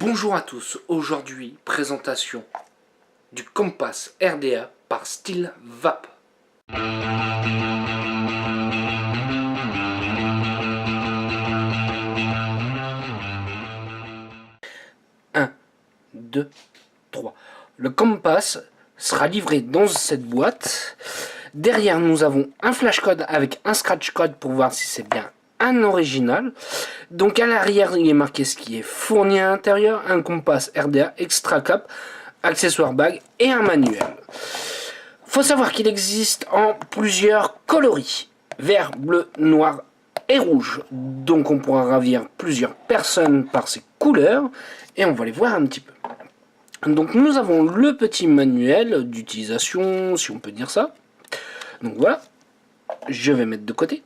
Bonjour à tous, aujourd'hui présentation du Compass RDA par StilVap. Un, 2, 3. Le Compass sera livré dans cette boîte. Derrière nous avons un flash code avec un scratch code pour voir si c'est bien un original. Donc à l'arrière il est marqué ce qui est fourni à l'intérieur, un Compass RDA extra cap, accessoire bag et un manuel. Faut savoir qu'il existe en plusieurs coloris, vert, bleu, noir et rouge. Donc on pourra ravir plusieurs personnes par ces couleurs et on va les voir un petit peu. Donc nous avons le petit manuel d'utilisation, si on peut dire ça. Donc voilà, je vais mettre de côté.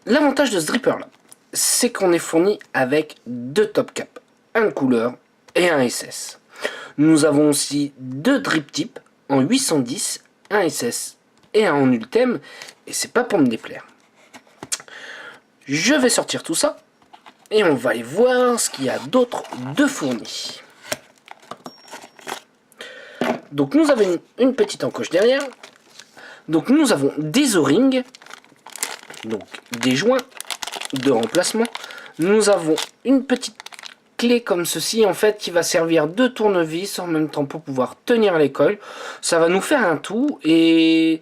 L'avantage de ce dripper là, c'est qu'on est fourni avec deux top caps, un couleur et un SS. Nous avons aussi deux drip tips en 810, un SS et un en Ultem, et c'est pas pour me déplaire. Je vais sortir tout ça et on va aller voir ce qu'il y a d'autre de fourni. Donc nous avons une petite encoche derrière. Donc nous avons des O-rings, donc des joints de remplacement. Nous avons une petite clé comme ceci en fait qui va servir de tournevis en même temps pour pouvoir tenir les coils. Ça va nous faire un tout et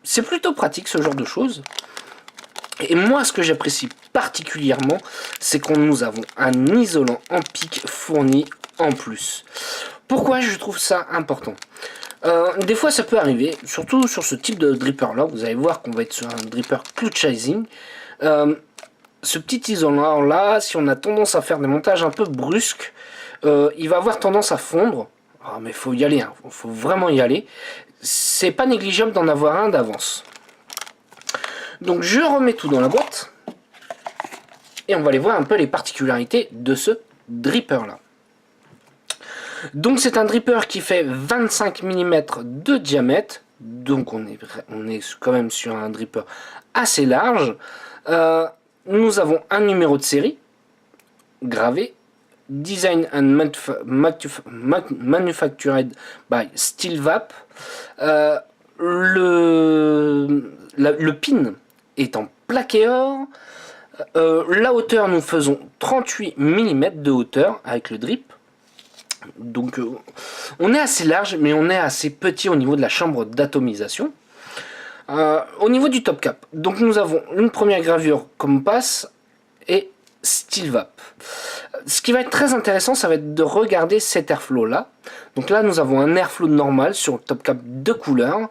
c'est plutôt pratique ce genre de choses. Et moi ce que j'apprécie particulièrement, c'est qu'on nous avons un isolant en pic fourni en plus. Pourquoi je trouve ça important? Des fois ça peut arriver, surtout sur ce type de dripper là, vous allez voir qu'on va être sur un dripper clutchizing. Ce petit isolant là, si on a tendance à faire des montages un peu brusques, il va avoir tendance à fondre. Ah, mais il faut y aller, hein. Faut vraiment y aller. C'est pas négligeable d'en avoir un d'avance. Donc je remets tout dans la boîte. Et on va aller voir un peu les particularités de ce dripper là. Donc c'est un dripper qui fait 25 mm de diamètre. Donc on est quand même sur un dripper assez large. Nous avons un numéro de série gravé. Design and manufactured by StilVap. Le pin est en plaqué or. La hauteur, nous faisons 38 mm de hauteur avec le drip. Donc on est assez large mais on est assez petit au niveau de la chambre d'atomisation. Au niveau du top cap, donc nous avons une première gravure Compass et StilVap. Ce qui va être très intéressant, ça va être de regarder cet airflow là. Donc là nous avons un airflow normal sur le top cap de couleur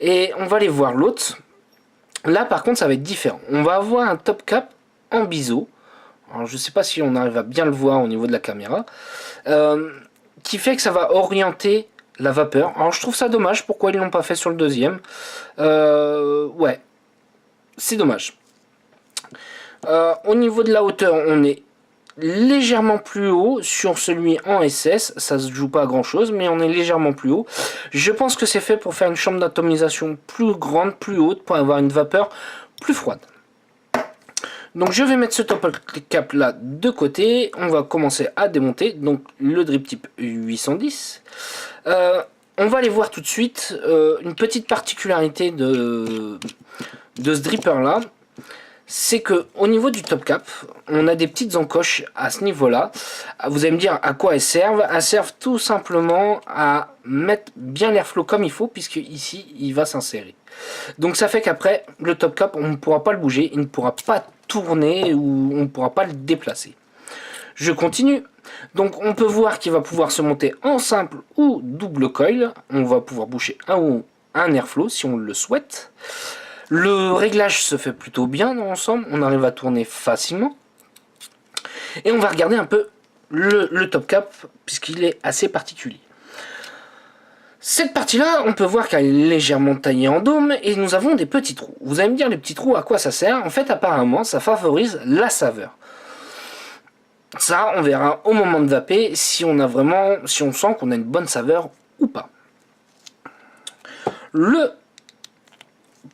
et on va aller voir l'autre. Là par contre ça va être différent. On va avoir un top cap en biseau. Alors je sais pas si on arrive à bien le voir au niveau de la caméra. Qui fait que ça va orienter la vapeur. Alors je trouve ça dommage, pourquoi ils l'ont pas fait sur le deuxième. Ouais, c'est dommage. Au niveau de la hauteur, on est légèrement plus haut sur celui en SS. Ça se joue pas à grand chose, mais on est légèrement plus haut. Je pense que c'est fait pour faire une chambre d'atomisation plus grande, plus haute, pour avoir une vapeur plus froide. Donc je vais mettre ce top cap là de côté. On va commencer à démonter. Donc le drip type 810. On va aller voir tout de suite une petite particularité de ce dripper là. C'est que au niveau du top cap, on a des petites encoches à ce niveau là. Vous allez me dire à quoi elles servent. Elles servent tout simplement à mettre bien l'airflow comme il faut, puisque ici il va s'insérer. Donc ça fait qu'après le top cap on ne pourra pas le bouger, il ne pourra pas tourner ou on ne pourra pas le déplacer. Je continue. Donc on peut voir qu'il va pouvoir se monter en simple ou double coil. On va pouvoir boucher un airflow si on le souhaite. Le réglage se fait plutôt bien dans l'ensemble. On arrive à tourner facilement. Et on va regarder un peu le top cap puisqu'il est assez particulier. Cette partie-là, on peut voir qu'elle est légèrement taillée en dôme et nous avons des petits trous. Vous allez me dire les petits trous à quoi ça sert? En fait, apparemment, ça favorise la saveur. Ça, on verra au moment de vaper si on sent qu'on a une bonne saveur ou pas. Le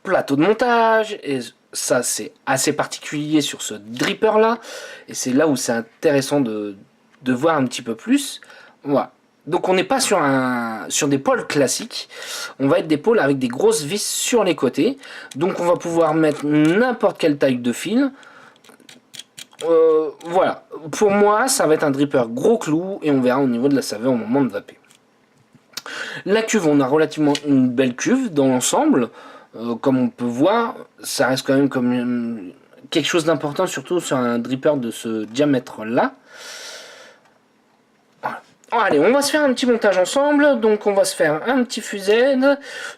plateau de montage, et ça c'est assez particulier sur ce dripper là, et c'est là où c'est intéressant de de voir un petit peu plus. Voilà. Donc on n'est pas sur des pôles classiques, on va être des pôles avec des grosses vis sur les côtés. Donc on va pouvoir mettre n'importe quelle taille de fil. Voilà, pour moi ça va être un dripper gros clou et on verra au niveau de la saveur au moment de vaper. La cuve, on a relativement une belle cuve dans l'ensemble. Comme on peut voir, ça reste quand même comme quelque chose d'important, surtout sur un dripper de ce diamètre là. Voilà. Allez, on va se faire un petit montage ensemble. Donc on va se faire un petit fusée.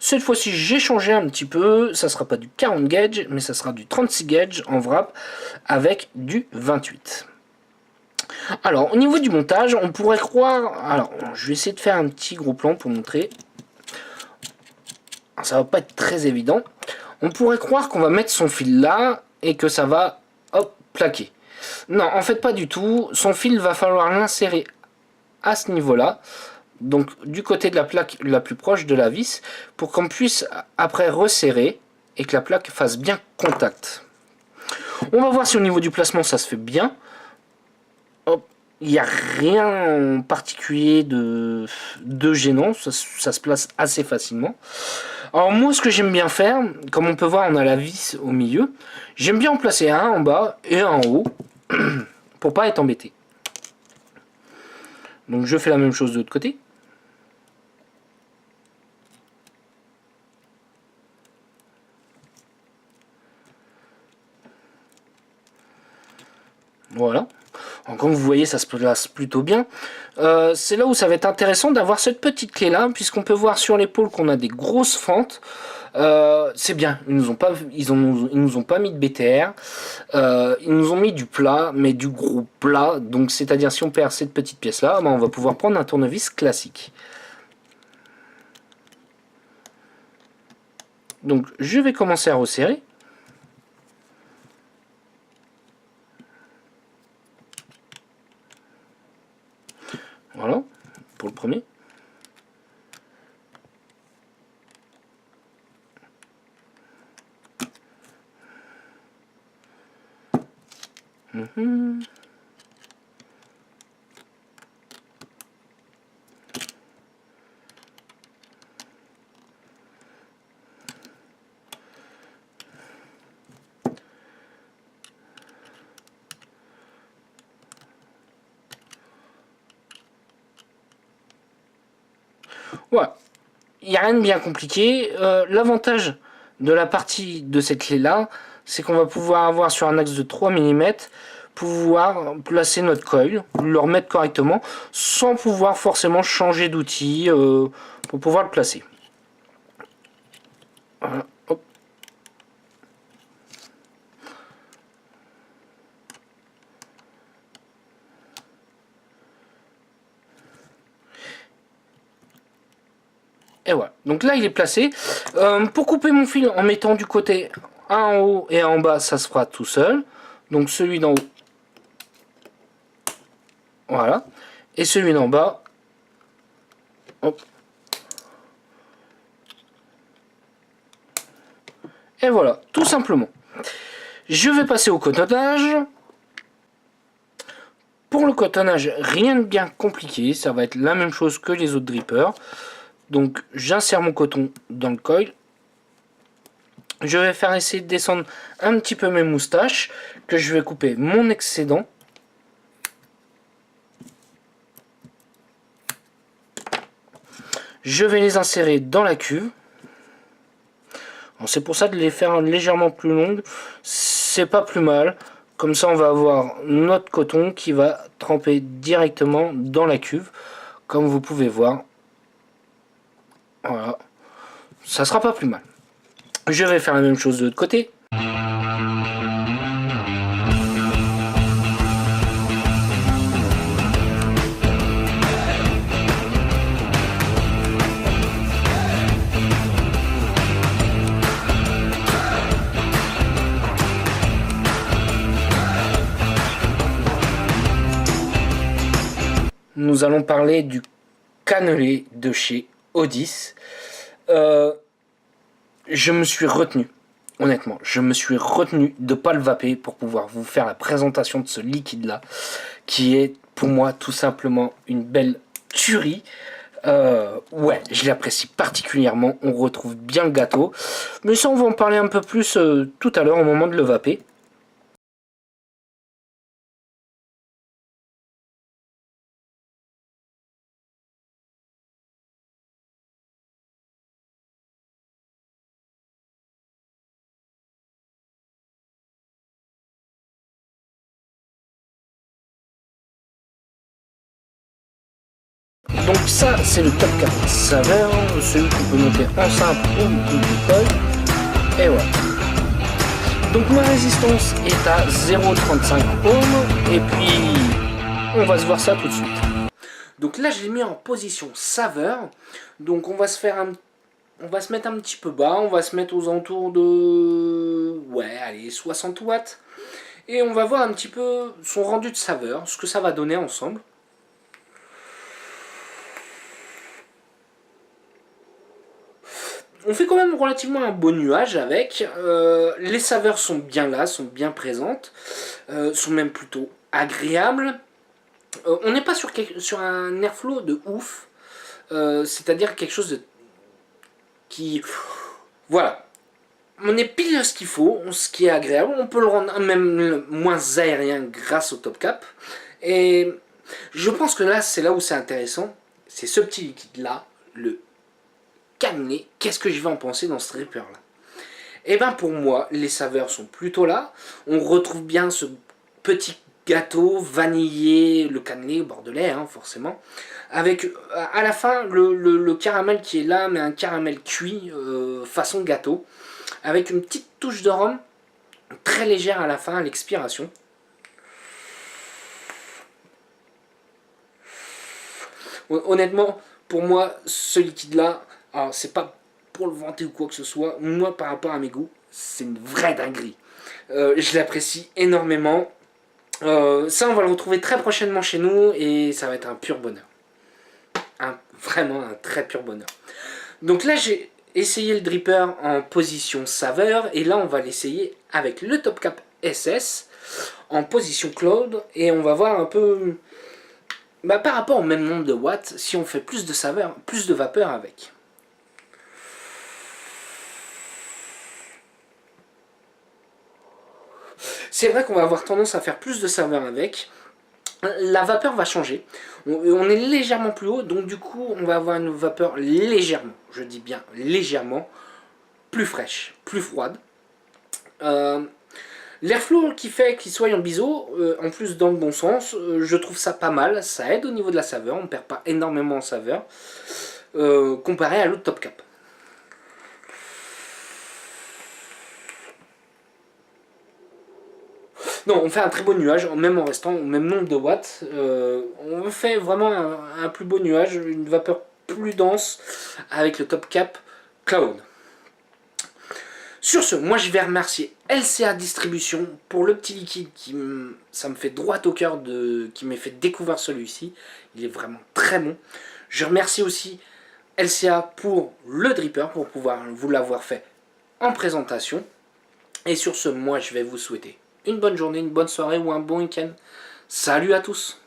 Cette fois-ci j'ai changé un petit peu. Ça sera pas du 40 gauge, mais ça sera du 36 gauge en wrap avec du 28. Alors au niveau du montage, on pourrait croire... Alors je vais essayer de faire un petit gros plan pour montrer. Alors, ça va pas être très évident. On pourrait croire qu'on va mettre son fil là et que ça va, hop, plaquer. Non, en fait pas du tout. Son fil va falloir l'insérer à ce niveau-là, donc du côté de la plaque la plus proche de la vis, pour qu'on puisse après resserrer et que la plaque fasse bien contact. On va voir si au niveau du placement ça se fait bien. Hop, il n'y a rien en particulier de gênant, ça se place assez facilement. Alors moi ce que j'aime bien faire, comme on peut voir on a la vis au milieu, j'aime bien en placer un en bas et un en haut, pour pas être embêté. Donc je fais la même chose de l'autre côté. Voilà. Alors, comme vous voyez, ça se place plutôt bien. C'est là où ça va être intéressant d'avoir cette petite clé là, puisqu'on peut voir sur l'épaule qu'on a des grosses fentes. C'est bien, ils nous ont pas mis de BTR, ils nous ont mis du plat, mais du gros plat. Donc c'est-à-dire si on perd cette petite pièce là, ben, on va pouvoir prendre un tournevis classique. Donc je vais commencer à resserrer. Voilà, pour le premier. Voilà, il n'y a rien de bien compliqué. L'avantage de la partie de cette clé là, c'est qu'on va pouvoir avoir sur un axe de 3 mm, pouvoir placer notre coil, le remettre correctement, sans pouvoir forcément changer d'outil pour pouvoir le placer. Voilà, hop. Et voilà, donc là il est placé. Pour couper mon fil en mettant du côté un en haut et un en bas, ça se fera tout seul. Donc celui d'en haut, voilà, et celui d'en bas, hop. Et voilà, tout simplement. Je vais passer au cotonnage. Pour le cotonnage, rien de bien compliqué, ça va être la même chose que les autres drippers. Donc j'insère mon coton dans le coil. Je vais faire essayer de descendre un petit peu mes moustaches, que je vais couper mon excédent. Je vais les insérer dans la cuve. C'est pour ça de les faire légèrement plus longues, c'est pas plus mal. Comme ça on va avoir notre coton qui va tremper directement dans la cuve, comme vous pouvez voir. Voilà, ça sera pas plus mal. Je vais faire la même chose de l'autre côté. Nous allons parler du cannelé de chez Otis. Je me suis retenu, honnêtement, je me suis retenu de ne pas le vaper pour pouvoir vous faire la présentation de ce liquide là, qui est pour moi tout simplement une belle tuerie. Ouais, je l'apprécie particulièrement, on retrouve bien le gâteau. Mais ça, on va en parler un peu plus tout à l'heure au moment de le vaper. Donc ça, c'est le Top 4 saveur, celui qu'on peut monter en simple ou en bipod. Et voilà. Donc ma résistance est à 0,35 ohms. Et puis, on va se voir ça tout de suite. Donc là, je l'ai mis en position saveur. Donc on va se faire on va se mettre un petit peu bas. On va se mettre aux alentours de... Ouais, allez, 60 watts. Et on va voir un petit peu son rendu de saveur, ce que ça va donner ensemble. On fait quand même relativement un beau nuage avec. Les saveurs sont bien là, sont bien présentes, sont même plutôt agréables. On n'est pas sur un airflow de ouf, c'est-à-dire quelque chose de qui... Voilà. On est pile ce qu'il faut, ce qui est agréable. On peut le rendre même moins aérien grâce au top cap. Et je pense que là, c'est là où c'est intéressant. C'est ce petit liquide-là, le cannelé. Qu'est-ce que je vais en penser dans ce dripper-là? Et bien pour moi, les saveurs sont plutôt là. On retrouve bien ce petit gâteau vanillé, le cannelé bordelais, hein, forcément. Avec à la fin le caramel qui est là, mais un caramel cuit façon gâteau. Avec une petite touche de rhum très légère à la fin, à l'expiration. Honnêtement, pour moi, ce liquide-là, c'est pas pour le vanter ou quoi que ce soit. Moi, par rapport à mes goûts, c'est une vraie dinguerie. Je l'apprécie énormément. Ça, on va le retrouver très prochainement chez nous et ça va être un pur bonheur. Vraiment un très pur bonheur. Donc là, j'ai essayé le dripper en position saveur et là, on va l'essayer avec le Top Cap SS en position cloud et on va voir un peu par rapport au même nombre de watts si on fait plus de saveur, plus de vapeur avec. C'est vrai qu'on va avoir tendance à faire plus de saveur avec. La vapeur va changer. On est légèrement plus haut, donc du coup, on va avoir une vapeur légèrement, je dis bien légèrement, plus fraîche, plus froide. L'airflow qui fait qu'il soit en biseau, en plus dans le bon sens, je trouve ça pas mal. Ça aide au niveau de la saveur, on ne perd pas énormément en saveur, comparé à l'autre Top Cap. Non, on fait un très beau nuage, même en restant au même nombre de watts. On fait vraiment un plus beau nuage, une vapeur plus dense avec le Top Cap Cloud. Sur ce, moi je vais remercier LCA Distribution pour le petit liquide ça me fait droit au cœur qui m'a fait découvrir celui-ci. Il est vraiment très bon. Je remercie aussi LCA pour le dripper, pour pouvoir vous l'avoir fait en présentation. Et sur ce, moi je vais vous souhaiter une bonne journée, une bonne soirée ou un bon week-end. Salut à tous!